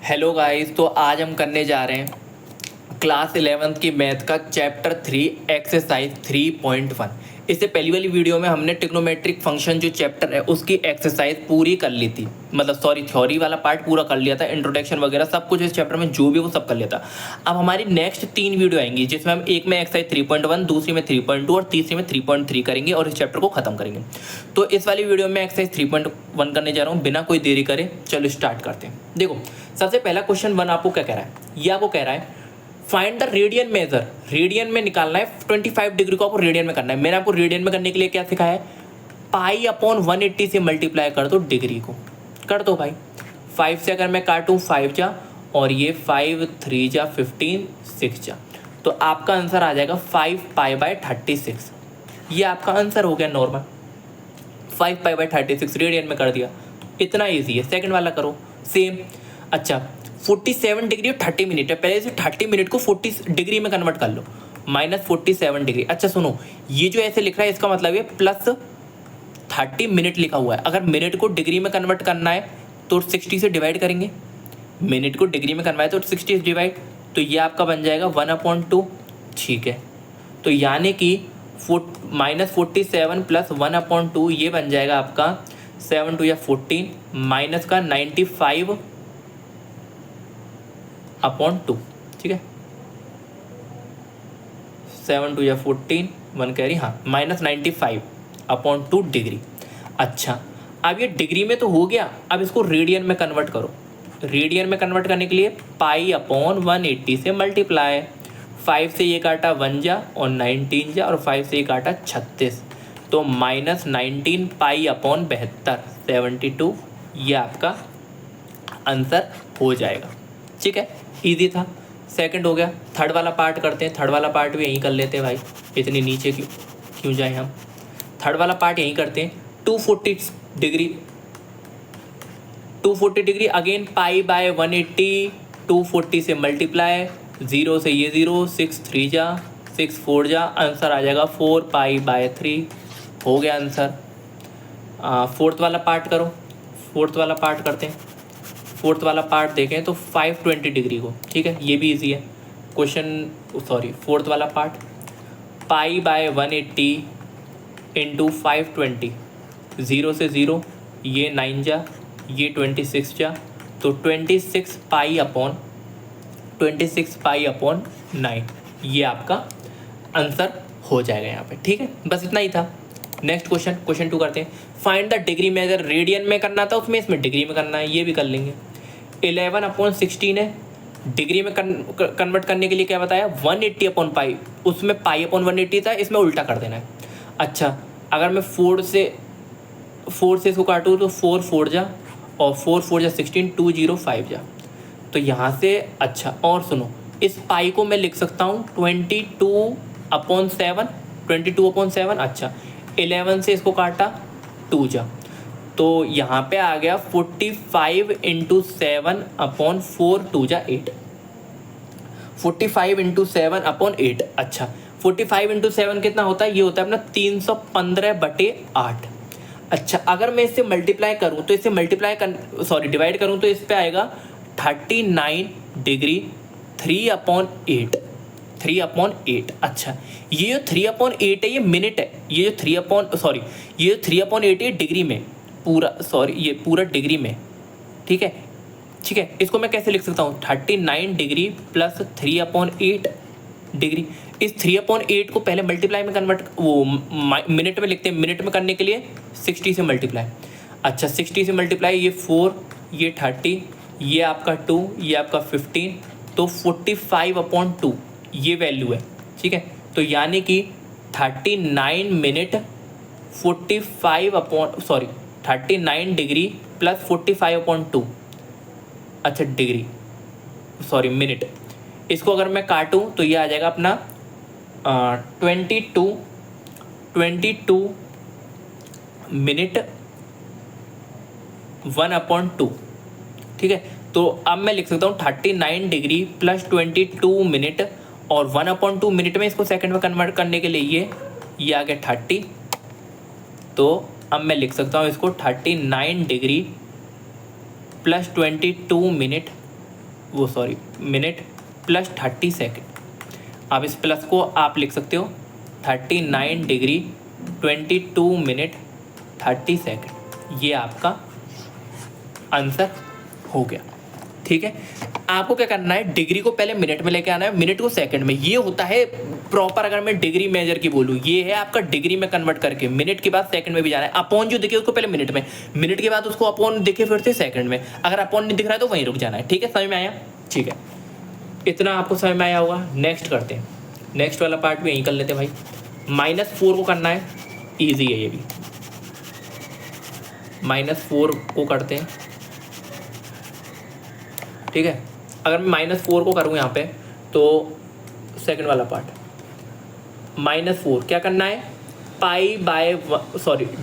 Hello guys, तो आज हम करने जा रहे हैं क्लास 11th की मैथ का चैप्टर 3 एक्सरसाइज 3.1। इससे पहली वाली वीडियो में हमने ट्रिग्नोमेट्रिक फंक्शन जो चैप्टर है उसकी एक्सरसाइज पूरी कर ली थी, मतलब सॉरी थ्योरी वाला पार्ट पूरा कर लिया था, इंट्रोडक्शन वगैरह सब कुछ इस चैप्टर में जो भी वो सब कर लिया था। अब हमारी नेक्स्ट 3 वीडियो आएंगी जिसमें हम एक में एक्सरसाइज 3.1, दूसरी में 3.2 और तीसरी में 3.3 करेंगे और इस चैप्टर को खत्म करेंगे। तो इस वाली वीडियो में एक्सरसाइज 3.1 करने जा रहा हूँ, बिना कोई देरी करे चलो स्टार्ट करते हैं। देखो सबसे पहला क्वेश्चन 1 आपको क्या कह रहा है, ये आपको कह रहा है find the radian major, radian में निकालना है 25 डिग्री को आपको रेडियन में करना है। मैंने आपको रेडियन में करने के लिए क्या सिखाया है, पाई अपॉन 180 से मल्टीप्लाई कर दो डिग्री को, कर दो भाई। 5 से अगर मैं काटूँ 5 जा और ये 5 3 जा 15 6 जा, तो आपका आंसर आ जाएगा 5 पाई बाय 36। ये आपका आंसर हो गया नॉर्मल, 5 पाई बाय 36 रेडियन में कर दिया, इतना ईजी है। सेकंड वाला करो सेम। अच्छा 47 डिग्री और 30 मिनट है, पहले से 30 मिनट को 40 डिग्री में कन्वर्ट कर लो, -47 डिग्री। अच्छा सुनो, ये जो ऐसे लिख रहा है इसका मतलब है प्लस 30 मिनट लिखा हुआ है। अगर मिनट को डिग्री में कन्वर्ट करना है तो 60 से डिवाइड करेंगे, मिनट को डिग्री में करना है तो 60 से डिवाइड, तो ये आपका बन जाएगा 1/2। ठीक है, तो यानी कि -47 प्लस 1/2 ये बन जाएगा आपका 7 2 या 14 माइनस का 95/2। ठीक है, 7 2 या 14 1 कैरी, हाँ -95/2 डिग्री। अच्छा अब ये डिग्री में तो हो गया, अब इसको रेडियन में कन्वर्ट करो। रेडियन में कन्वर्ट करने के लिए पाई अपॉन 180 से मल्टीप्लाई, 5 से ये काटा 1 जा और 19 जा और 5 से ये काटा 36, तो -19 पाई अपॉन 72 72, ये आपका आंसर हो जाएगा। ठीक है, इजी था। सेकंड हो गया, थर्ड वाला पार्ट करते हैं। थर्ड वाला पार्ट भी यहीं कर लेते हैं भाई, इतनी नीचे क्यों जाए हम। थर्ड वाला पार्ट यहीं करते हैं। 240 डिग्री अगेन पाई बाय 180, 240 से मल्टीप्लाई, 0 से ये 0, 6 3 जा 6 4 जा, आंसर आ जाएगा 4 पाई बाय 3, हो गया आंसर। फोर्थ वाला पार्ट करो, फोर्थ वाला पार्ट करते हैं। फोर्थ वाला पार्ट देखें तो 520 डिग्री को, ठीक है ये भी इजी है क्वेश्चन, सॉरी फोर्थ वाला पार्ट पाई बाय 180 इंटू 520, 0 से 0 ये 9 जा ये 26 जा, तो 26 पाई अपॉन 9, ये आपका आंसर हो जाएगा यहाँ पे। ठीक है, बस इतना ही था। नेक्स्ट क्वेश्चन 2 करते हैं। Find the degree measure, radian में करना था उसमें, इसमें डिग्री में करना है, ये भी कर लेंगे। 11/16 है, डिग्री में कन्वर्ट करने के लिए क्या बताया, 180/पाई, उसमें पाई अपॉन 180 था, इसमें उल्टा कर देना है। अच्छा अगर मैं 4 से इसको काटूँ तो 4 4 जा और 4 4 जा 16, 205 जा, तो यहाँ से। अच्छा और सुनो, इस पाई को मैं लिख सकता हूँ 22/7, 22/7। अच्छा 11 से इसको काटा 2 जा, तो यहाँ पे आ गया 45 × 7/4, 2 जा 8, 45 × 7/8। अच्छा 45 × 7 कितना होता है, ये होता है अपना 315/8। अच्छा अगर मैं इससे मल्टीप्लाई करूँ तो इससे डिवाइड करूँ तो इस पे आएगा 39 डिग्री 3/8, 3/8। अच्छा ये जो 3/8 है ये मिनट है, ये जो 3/8 है डिग्री में पूरा, ये पूरा डिग्री में। ठीक है इसको मैं कैसे लिख सकता हूँ, 39 डिग्री प्लस 3/8 डिग्री। इस 3/8 को पहले मल्टीप्लाई में कन्वर्ट, वो मिनट में लिखते हैं, मिनट में करने के लिए 60 से मल्टीप्लाई। अच्छा 60 से मल्टीप्लाई, ये 4 ये 30 ये आपका 2 ये आपका 15, तो 45/2 ये वैल्यू है। ठीक है, तो यानी कि 39 मिनट 39 डिग्री प्लस 45/2, अच्छा डिग्री मिनट, इसको अगर मैं काटूं तो ये आ जाएगा अपना 22 मिनट 1/2। ठीक है, तो अब मैं लिख सकता हूँ 39 डिग्री प्लस 22 मिनट और 1/2 मिनट में इसको सेकंड में कन्वर्ट करने के लिए ये आ गया 30, तो अब मैं लिख सकता हूँ इसको 39 degree plus 22 minute minute plus 30 second. अब इस प्लस को आप लिख सकते हो 39 डिग्री 22 मिनट 30 सेकेंड। ये आपका आंसर हो गया। ठीक है, आपको क्या करना है, डिग्री को पहले मिनट में लेके आना है, मिनट को सेकंड में। ये होता है प्रॉपर, अगर मैं डिग्री मेजर की बोलूँ, ये है आपका डिग्री में कन्वर्ट करके, मिनट के बाद सेकंड में भी जाना है। अपॉन जो दिखे उसको पहले मिनट में, मिनट के बाद उसको अपॉन दिखे फिर से सेकंड में, अगर अपॉन नहीं दिख रहा है तो वहीं रुक जाना है। ठीक है, समझ में आया? ठीक है, इतना आपको समझ में आया होगा। नेक्स्ट करते हैं, नेक्स्ट वाला पार्ट भी यहीं कर लेते हैं भाई। -4 को करना है, ईजी है ये भी। -4 को करते हैं। ठीक है, अगर मैं -4 को करूँ यहाँ पे तो सेकंड वाला पार्ट, -4 क्या करना है, पाई बाय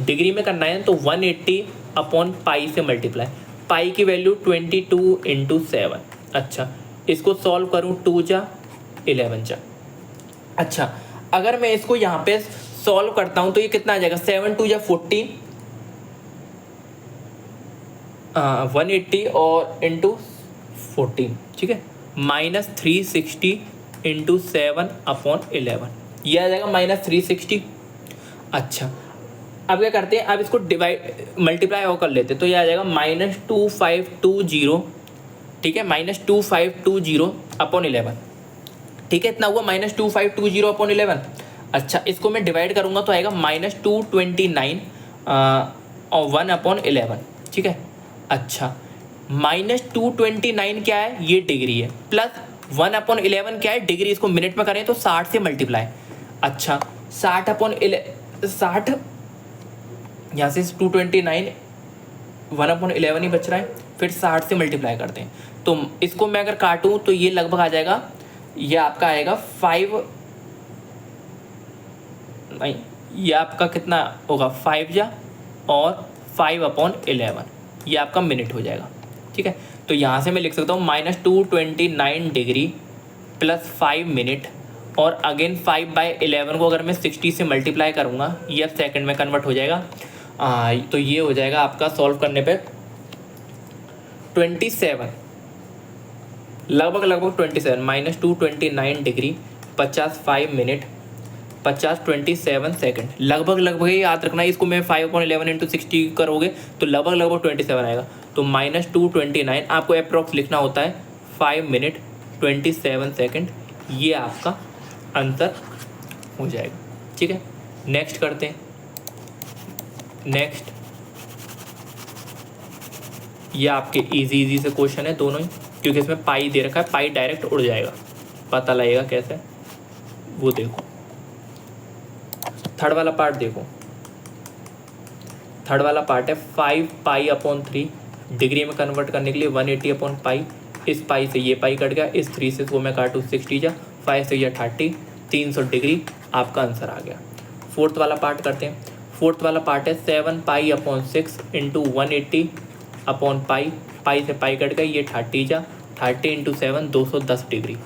डिग्री में करना है तो 180 अपॉन पाई से मल्टीप्लाई। पाई की वैल्यू 22 × 7। अच्छा, इसको सॉल्व करूँ, 2 जा 11 जा। अच्छा, अगर मैं इसको यहाँ पे सॉल्व करता हूँ तो ये कितना आ जाएगा, 7 2 जा 14, 180 और इंटू 14। ठीक है, -360 × 7 अपॉन 11, ये आ जाएगा -360। अच्छा, अब क्या करते हैं, अब इसको डिवाइड मल्टीप्लाई और कर लेते हैं तो ये आ जाएगा -2520। ठीक है, -2520 अपॉन 11। ठीक है, इतना हुआ -2520 अपॉन 11। अच्छा, इसको मैं डिवाइड करूँगा तो आएगा -229 और 1 अपॉन 11। ठीक है, अच्छा, -229 क्या है, ये डिग्री है, प्लस 1 अपॉन 11 क्या है, डिग्री। इसको मिनट में करें तो 60 से मल्टीप्लाई। अच्छा, 60 अपॉन 60, यहाँ से 229, 1 अपॉन 11 ही बच रहा है, फिर 60 से मल्टीप्लाई करते हैं। तो इसको मैं अगर काटूँ तो ये लगभग आ जाएगा, ये आपका आएगा 5 नहीं, ये आपका कितना होगा, 5 जा और 5 अपॉन 11, ये आपका मिनट हो जाएगा। ठीक है, तो यहाँ से मैं लिख सकता हूँ -229 डिग्री प्लस 5 मिनट, और अगेन 5/11 को अगर मैं 60 से मल्टीप्लाई करूँगा, ये सेकंड में कन्वर्ट हो जाएगा। तो ये हो जाएगा आपका सॉल्व करने पे 27, लगभग 27, -229 डिग्री 5 मिनट 27 सेकंड, लगभग ही याद रखना है इसको। मैं 5/11 × 60 करोगे तो लगभग 27 आएगा। तो -229 आपको अप्रॉक्स लिखना होता है 5 मिनट 27 सेकंड, ये आपका आंसर हो जाएगा। ठीक है, नेक्स्ट करते हैं। नेक्स्ट, ये आपके इजी से क्वेश्चन है दोनों ही, क्योंकि इसमें पाई दे रखा है, पाई डायरेक्ट उड़ जाएगा, पता लगेगा कैसे, वो देखो। थर्ड वाला पार्ट देखो, थर्ड वाला पार्ट है 5π/3, डिग्री में कन्वर्ट करने के लिए 180 अपॉन पाई। इस पाई से ये पाई कट गया, इस 3 से वो मैं काटूँ 60 जा, 5 से या 30, 300 डिग्री, आपका आंसर आ गया। फोर्थ वाला पार्ट करते हैं। फोर्थ वाला पार्ट है 7π/6 × 180 अपॉन पाई। पाई से पाई कट गई, ये 30 जा, 30 × 7 210 डिग्री,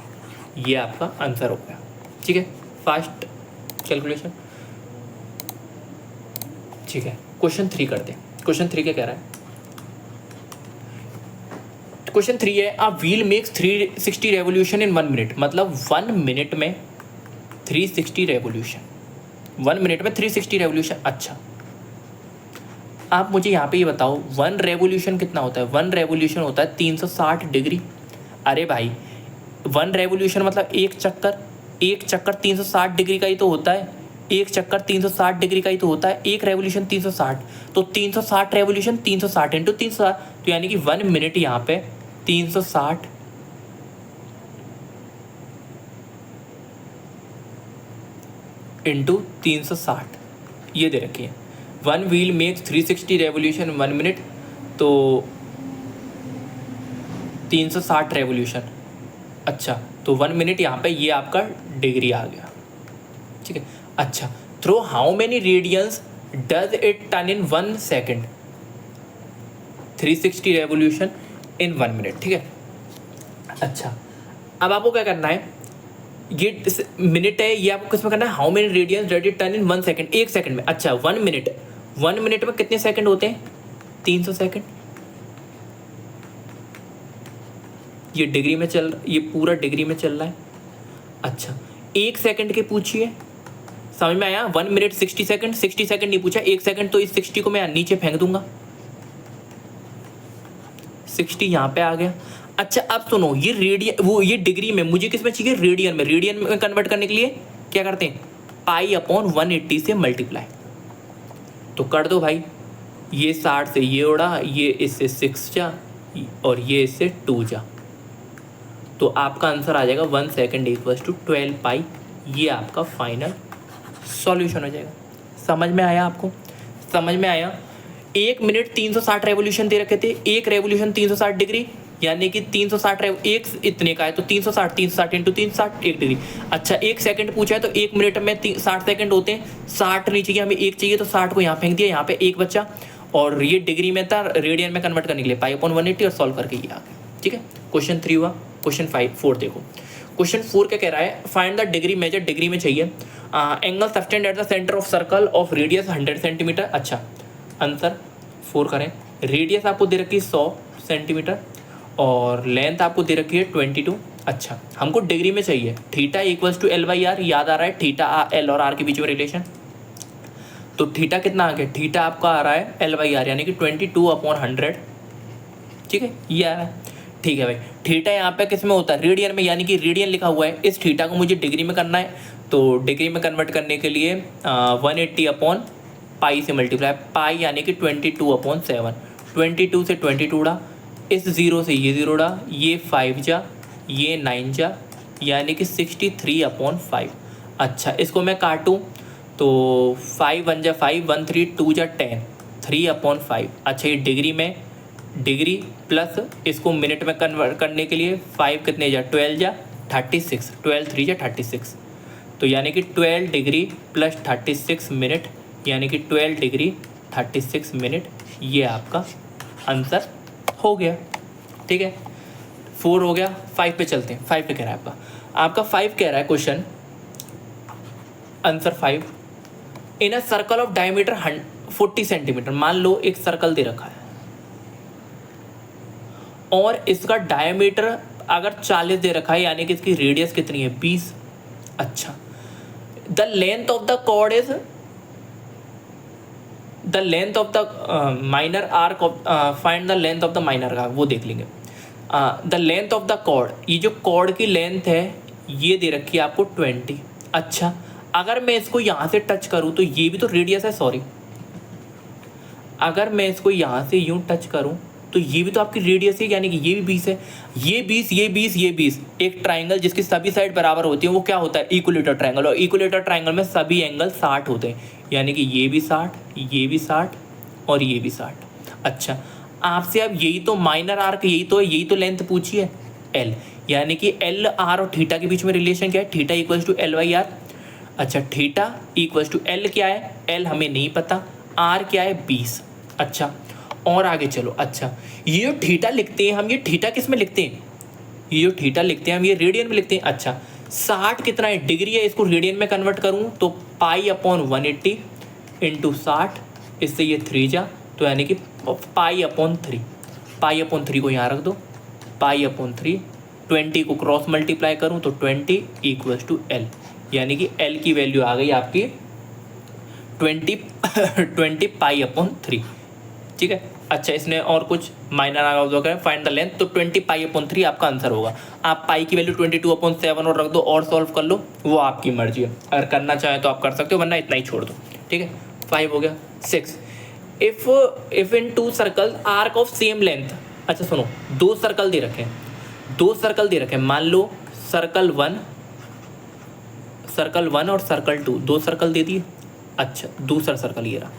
ये आपका आंसर हो गया। ठीक है, फास्ट कैलकुलेशन। ठीक है, क्वेश्चन 3 करते हैं। क्वेश्चन 3 क्या कह रहा है, क्वेश्चन 3 है, a wheel makes 360 revolution in 1 minute, मतलब 1 मिनट में 360 रेवोल्यूशन, 1 मिनट में 360 रेवोल्यूशन। अच्छा, आप मुझे यहाँ पे ये बताओ 1 रेवोल्यूशन कितना होता है। 1 रेवोल्यूशन होता है 360 डिग्री। अरे भाई, 1 रेवोल्यूशन मतलब एक चक्कर 360 डिग्री का ही तो होता है, एक चक्कर 360 डिग्री का ही तो होता है, एक रेवोल्यूशन 360, तो 360 रेवोल्यूशन 360 × 360, तो यानी कि 1 मिनट यहाँ पे 360 × 360, ये दे रखी है। 1 व्हील मेक्स 360 रेवोल्यूशन 1 मिनट, तो 360 रेवोल्यूशन। अच्छा, तो 1 मिनट यहाँ पे ये आपका डिग्री आ गया। ठीक है, अच्छा, through how many radians does it turn in 1 second, 360 revolution in 1 minute. ठीक है, अच्छा, अब आपको क्या करना है, ये मिनट है, ये आपको किसमें करना है, how many radians does it turn in 1 second, एक सेकंड में। अच्छा, 1 मिनट में कितने सेकंड होते हैं, 300 सेकंड। ये डिग्री में ये पूरा डिग्री में चल रहा है। अच्छा 1 सेकंड के पूछिए, समझ में आया? 1 मिनट 60 सेकंड, 60 सेकंड नहीं पूछा, 1 सेकंड, तो इस 60 को मैं नीचे फेंक दूंगा, 60 यहाँ पे आ गया। अच्छा अब सुनो, ये रेडियन, वो ये डिग्री में, मुझे किस में चाहिए? रेडियन में। रेडियन में कन्वर्ट करने के लिए क्या करते हैं? पाई अपॉन 180 से मल्टीप्लाई, तो कर दो भाई। ये 60 से ये उड़ा, ये इससे 6 जा और ये इससे 2 जा, तो आपका आंसर आ जाएगा 1 सेकेंड इक्वल्स टू 12 पाई। ये आपका फाइनल सॉल्यूशन हो जाएगा। समझ में आया आपको? समझ में आया? 1 मिनट 360 रेवोल्यूशन दे रखे थे, एक रेवोल्यूशन 360 डिग्री, यानी कि 360 एक इतने का है तो 360, 360 इंटू 360 1 डिग्री। अच्छा 1 सेकंड पूछा है तो 1 मिनट में 60 सेकंड होते हैं, 60 नहीं चाहिए हमें, 1 चाहिए, तो 60 को यहाँ फेंक दिया, यहाँ पे 1 बच्चा, और ये डिग्री में था, रेडियन में कन्वर्ट करने के लिए पाई अपॉन 180 और सॉल्व करके ये आ गया। ठीक है, क्वेश्चन 3 हुआ। क्वेश्चन 4 देखो, क्वेश्चन 4 क्या कह रहा है? Find the degree measure, degree में चाहिए। Angle subtended at the centre of circle of radius 100 centimetre. अच्छा आंसर 4 करें। रेडियस आपको दे रखी है 100 सेंटीमीटर और लेंथ आपको दे रखी है 22। अच्छा हमको डिग्री में चाहिए। Theta equals to L by R, याद आ रहा है थीटा एल और आर के बीच में रिलेशन, तो थीटा कितना आ गया? थीटा आपका आ रहा है एल बाई आर, यानी कि 22 अपॉन 100। ठीक है, ये आ रहा है। ठीक है भाई, थीटा यहाँ पे किस में होता है? रेडियन में, यानी कि रेडियन लिखा हुआ है। इस थीटा को मुझे डिग्री में करना है, तो डिग्री में कन्वर्ट करने के लिए 180 अपॉन पाई से मल्टीप्लाई, पाई यानी कि 22 अपॉन 7, 22 से 22 उड़ा, इस 0 से ये 0 उड़ा, ये 5 जा, ये 9 जा, यानी कि 63 अपॉन 5। अच्छा इसको मैं काटूँ तो 5 1 जा 5, 1 3 2 जा 10, 3 अपॉन 5। अच्छा ये डिग्री में, डिग्री प्लस इसको मिनट में कन्वर्ट करने के लिए 5 कितने जा? 12 जा 36, 12 3 जा 36, तो यानी कि 12 डिग्री प्लस 36 मिनट, यानी कि 12 डिग्री 36 मिनट, ये आपका आंसर हो गया। ठीक है, 4 हो गया। 5 पे चलते हैं। 5 पे कह रहा है आपका 5 कह रहा है question answer 5, in a circle of diameter 40 centimetre. मान लो एक सर्कल दे रखा है और इसका डायमीटर अगर 40 दे रखा है, यानी कि इसकी रेडियस कितनी है? 20। अच्छा the length of the chord is, the length of the minor arc of, find the length of the minor arc, वो देख लेंगे। The length of the chord, ये जो कॉर्ड की लेंथ है ये दे रखी है आपको 20। अच्छा अगर मैं इसको यहाँ से टच करूँ तो ये भी तो रेडियस है, सॉरी, अगर मैं इसको यहाँ से यूँ टच करूँ तो ये भी तो आपकी रेडियस है, यानी कि ये भी 20 है, ये 20, ये 20, ये 20। एक ट्राइंगल जिसकी सभी साइड बराबर होती है वो क्या होता है? इक्विलेटरल ट्राइंगल, और इक्विलेटरल ट्राइंगल में सभी एंगल 60 होते हैं, यानी कि ये भी 60, ये भी 60 और ये भी 60। अच्छा आपसे अब यही तो माइनर आर्क, यही तो है, यही तो लेंथ पूछी है एल, यानी कि एल आर और थीटा के बीच में रिलेशन क्या है? Theta equals to L by R. अच्छा थीटा इक्वल्स टू एल क्या है? एल हमें नहीं पता, आर क्या है? 20। अच्छा और आगे चलो। अच्छा ये जो थीटा लिखते हैं हम, ये थीटा किस में लिखते हैं? ये जो थीटा लिखते हैं हम, ये रेडियन में लिखते हैं। अच्छा 60 कितना है? डिग्री है, इसको रेडियन में कन्वर्ट करूँ तो पाई अपॉन 180 इंटू 60, इससे ये 3 जा, तो यानी कि पाई अपॉन 3, पाई अपॉन 3 को यहाँ रख दो, पाई अपॉन 3, 20 को क्रॉस मल्टीप्लाई करूँ तो 20 इक्वल्स टू एल, यानी कि एल की वैल्यू आ गई आपकी 20 पाई अपॉन 3। ठीक है, अच्छा इसने और कुछ माइनर आगे फाइंड द लेंथ, तो 20 पाई अपॉन 3 आपका आंसर होगा। आप पाई की वैल्यू 22 अपॉन 7 और रख दो और सॉल्व कर लो, वो आपकी मर्जी है, अगर करना चाहे तो आप कर सकते हो, वरना इतना ही छोड़ दो। ठीक है, 5 हो गया। 6, if in 2 circle arc of same length. अच्छा सुनो, 2 सर्कल दे रखे हैं, 2 सर्कल दे रखे हैं, मान लो सर्कल 1 और सर्कल 2, 2 सर्कल दे दिए। अच्छा दूसरा सर्कल ये रहा।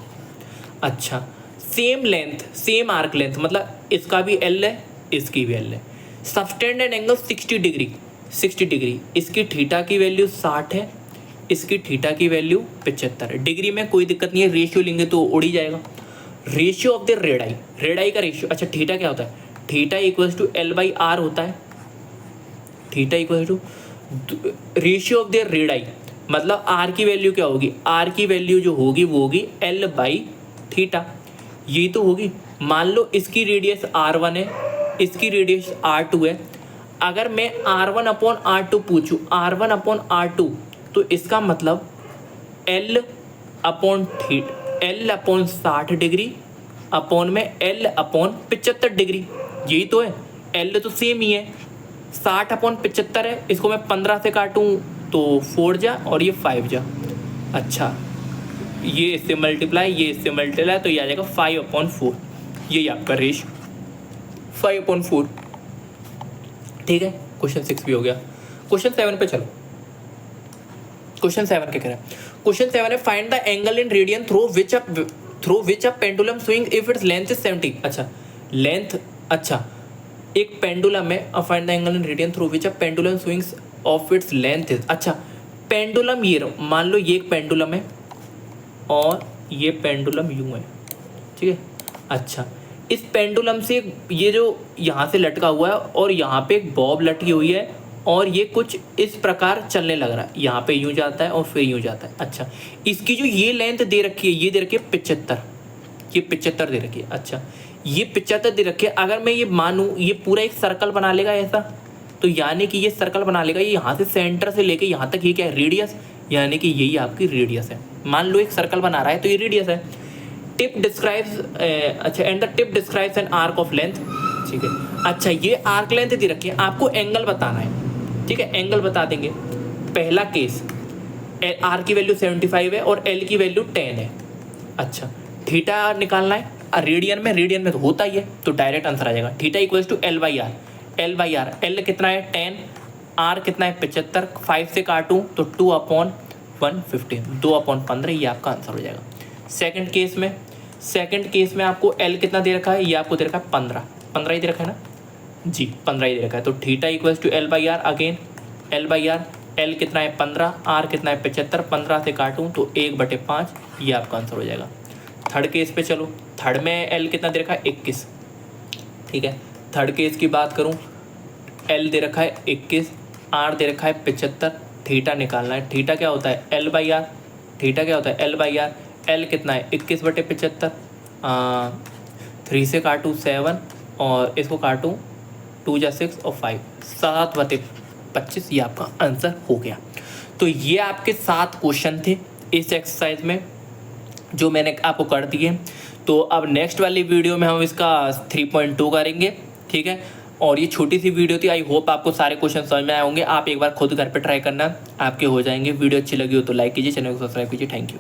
अच्छा same length, same arc length, मतलब इसका भी एल है, इसकी भी एल है। Subtend an angle 60 degree, 60 degree, इसकी थीटा की वैल्यू 60 है, इसकी थीटा की वैल्यू 75 है। डिग्री में कोई दिक्कत नहीं है, रेशियो लेंगे तो उड़ ही जाएगा। Ratio of the radii, radii का रेशियो। अच्छा थीटा क्या होता है? Theta equals to L by R होता है, theta equals to ratio of the radii, मतलब आर की वैल्यू क्या होगी? आर की वैल्यू जो होगी वो होगी एल बाई थीटा, यही तो होगी। मान लो इसकी रेडियस R1 है, इसकी रेडियस R2 है, अगर मैं R1/R2 पूछूँ, R1/R2, तो इसका मतलब L/60 डिग्री अपॉन में L/75 डिग्री, यही तो है। L तो सेम ही है, 60/75 है। इसको मैं 15 से काटूँ तो 4 जा और ये 5 जा। अच्छा, ये इससे मल्टीप्लाई, ये इससे मल्टीप्लाई, तो ये आ जाएगा 5/4। यही आपका रेशियो 5/4। ठीक है, क्वेश्चन 6 भी हो गया। क्वेश्चन 7 पे चलो। क्वेश्चन 7 क्या कह रहा है? क्वेश्चन 7 है find the angle in radian through which a pendulum swing if its length is 70। अच्छा, लेंथ, अच्छा एक पेंडुलम है, find the angle in radian through which a pendulum swings of its length is. अच्छा, pendulum ये मान लो, ये एक pendulum है और ये पेंडुलम यूं है, ठीक है। अच्छा, इस पेंडुलम से ये जो यहाँ से लटका हुआ है और यहाँ पे एक बॉब लटकी हुई है और ये कुछ इस प्रकार चलने लग रहा है, यहाँ पे यूं जाता है और फिर यूं जाता है। अच्छा, इसकी जो ये लेंथ दे रखी है, ये दे रखी है 75, ये 75 दे रखी है। अच्छा, ये 75 दे रखी है। अगर मैं ये मानूँ ये पूरा एक सर्कल बना लेगा ऐसा, तो यानी कि ये सर्कल बना लेगा, ये यहाँ से सेंटर से लेके यहाँ तक ये क्या है, रेडियस, यानी कि यही आपकी रेडियस है। मान लो एक सर्कल बना रहा है तो ये रेडियस है। टिप डिस्क्राइब्स, अच्छा, and the tip describes an arc of length, ठीक है। अच्छा, ये आर्क लेंथ दे रखी है, आपको एंगल बताना है, ठीक है। एंगल बता देंगे। पहला केस, आर की वैल्यू 75 है और एल की वैल्यू 10 है। अच्छा, थीटा निकालना है, रेडियन में तो होता ही है, तो डायरेक्ट आंसर आ जाएगा। Theta equals to L by R. L कितना है 10, आर कितना है 75, 5 से काटूँ तो 2/150, 2/15, ये आपका आंसर हो जाएगा। सेकंड केस में आपको L कितना दे रखा है, ये आपको दे रखा है 15 ही दे रखा है ना जी, 15 ही दे रखा है। तो theta equals to L by R, again L by R. L कितना है 15, आर कितना है 75, 15 से काटूँ तो 1/5, ये आपका आंसर हो जाएगा। थर्ड केस पे चलो। थर्ड में एल कितना दे रखा है 21, ठीक है। थर्ड केस की बात करूँ, एल दे रखा है 21, आर दे रखा है 75, थीटा निकालना है। थीटा क्या होता है L बाई आर, थीटा क्या होता है L बाई आर। एल कितना है 21/75, 3 से काटूँ 7 और इसको काटूँ 2 जा 6 और 5, 7/25, ये आपका आंसर हो गया। तो ये आपके 7 क्वेश्चन थे इस एक्सरसाइज में जो मैंने आपको कर दिए। तो अब नेक्स्ट वाली वीडियो में हम इसका 3.2 करेंगे, ठीक है। और ये छोटी सी वीडियो थी, आई होप आपको सारे क्वेश्चन समझ में आए होंगे। आप एक बार खुद घर पे ट्राई करना, आपके हो जाएंगे। वीडियो अच्छी लगी हो तो लाइक कीजिए, चैनल को सब्सक्राइब कीजिए। Thank you.